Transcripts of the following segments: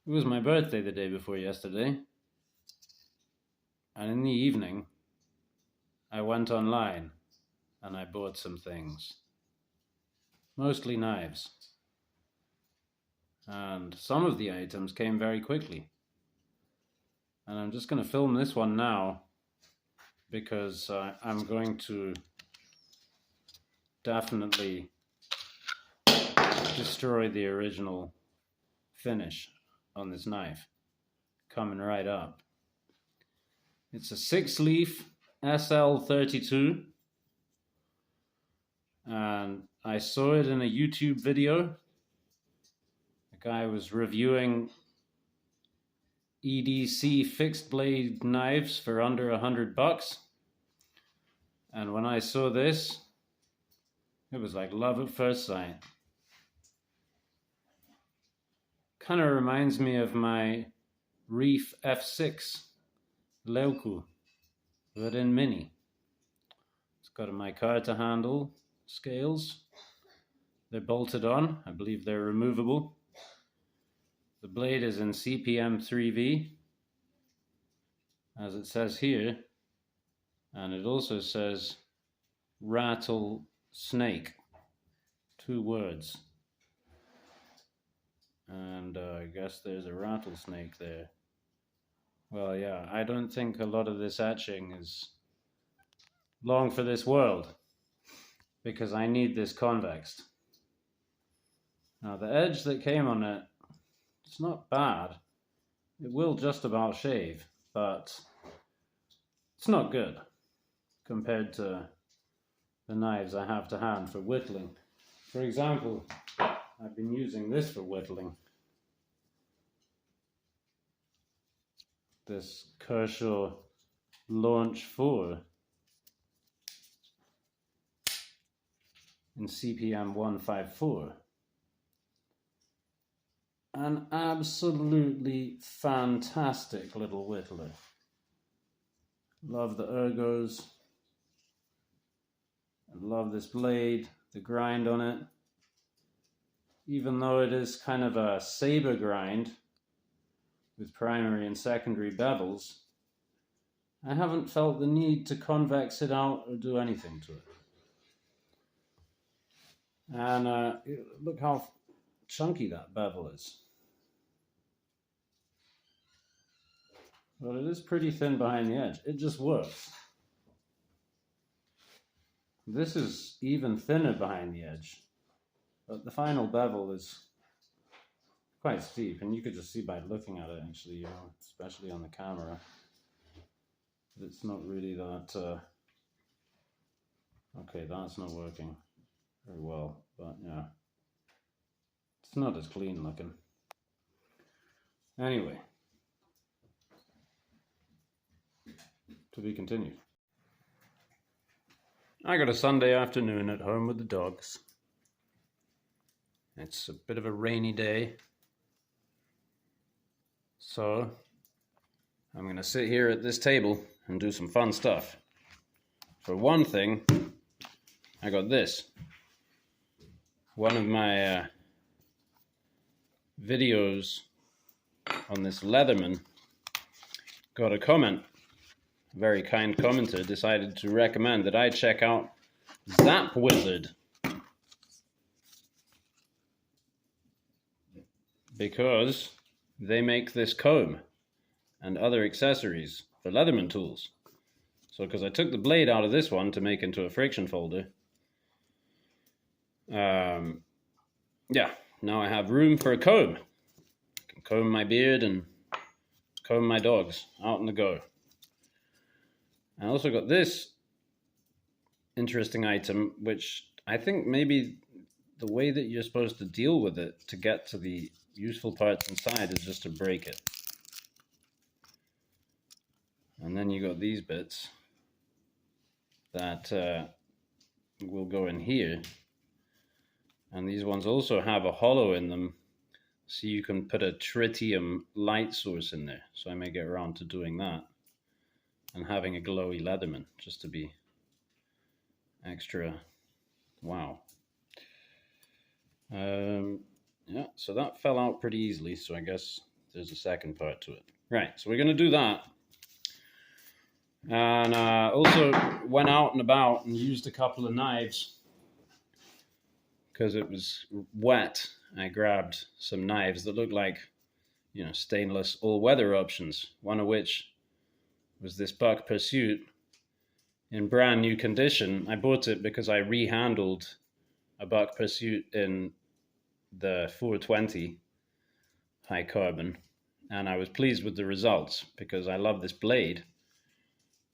It was my birthday the day before yesterday, and in the evening I went online and I bought some things, mostly knives, and some of the items came very quickly. And I'm just going to film this one now because I'm going to definitely destroy the original finish on this knife. Coming right up. It's a Sixleaf SL32, and I saw it in a YouTube video. A guy was reviewing EDC fixed blade knives for under $100, and when I saw this, it was like love at first sight. Kind of reminds me of my Reef F6 Leuku, but in mini. It's got a micarta handle, scales. They're bolted on. I believe they're removable. The blade is in CPM 3V, as it says here, and it also says rattlesnake, 2 words. And I guess there's a rattlesnake there. Well, yeah, I don't think a lot of this etching is long for this world, because I need this convexed. Now, the edge that came on it, it's not bad. It will just about shave, but it's not good compared to the knives I have to hand for whittling. For example, I've been using this for whittling. This Kershaw Launch 4 in CPM 154. An absolutely fantastic little whittler. Love the ergos. I love this blade, the grind on it. Even though it is kind of a saber grind with primary and secondary bevels, I haven't felt the need to convex it out or do anything to it. And look how chunky that bevel is. But it is pretty thin behind the edge. It just works. This is even thinner behind the edge, but the final bevel is quite steep, and you could just see by looking at it, actually, you know, especially on the camera, that it's not really that. Okay, that's not working very well, but yeah, it's not as clean looking. Anyway, to be continued. I got a Sunday afternoon at home with the dogs. It's a bit of a rainy day, so I'm going to sit here at this table and do some fun stuff. For one thing, I got this. One of my videos on this Leatherman got a comment. A very kind commenter decided to recommend that I check out Zapwizard, because they make this comb and other accessories for Leatherman tools. So because I took the blade out of this one to make into a friction folder, yeah, now I have room for a comb. I can comb my beard and comb my dogs out on the go. I also got this interesting item, which I think maybe the way that you're supposed to deal with it to get to the useful parts inside is just to break it. And then you got these bits that will go in here. And these ones also have a hollow in them, so you can put a tritium light source in there. So I may get around to doing that and having a glowy Leatherman, just to be extra wow. Yeah, so that fell out pretty easily, so I guess there's a second part to it. Right, so we're going to do that. And also went out and about and used a couple of knives because it was wet. I grabbed some knives that looked like, you know, stainless all-weather options, one of which was this Buck Pursuit in brand new condition. I bought it because I rehandled a Buck Pursuit in the 420 high carbon, and I was pleased with the results because I love this blade,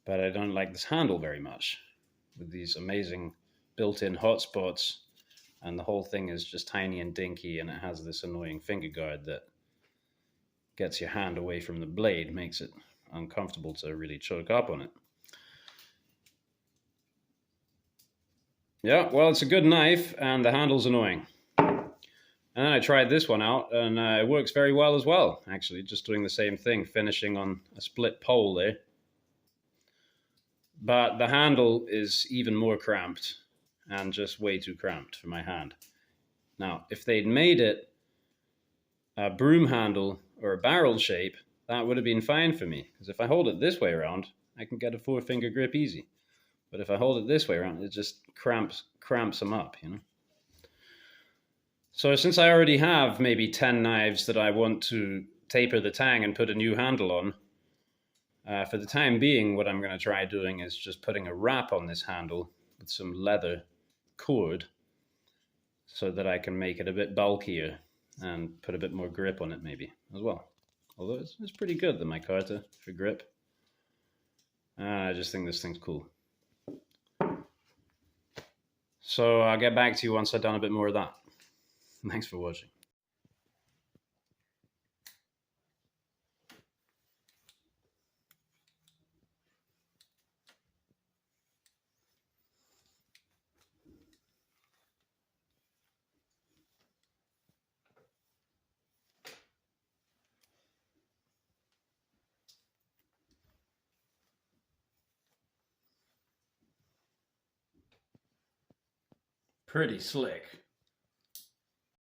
but I don't like this handle very much with these amazing built-in hotspots, and the whole thing is just tiny and dinky, and it has this annoying finger guard that gets your hand away from the blade, makes it uncomfortable to really choke up on it. Yeah, well, it's a good knife, and the handle's annoying. And then I tried this one out, and it works very well as well, actually, just doing the same thing, finishing on a split pole there. But the handle is even more cramped, and just way too cramped for my hand. Now, if they'd made it a broom handle or a barrel shape, that would have been fine for me, because if I hold it this way around, I can get a 4-finger grip easy. But if I hold it this way around, it just cramps them up, you know. So since I already have maybe 10 knives that I want to taper the tang and put a new handle on, for the time being, what I'm going to try doing is just putting a wrap on this handle with some leather cord so that I can make it a bit bulkier and put a bit more grip on it maybe as well. Although it's pretty good, the micarta, for grip. I just think this thing's cool. So I'll get back to you once I've done a bit more of that. Thanks for watching. Pretty slick.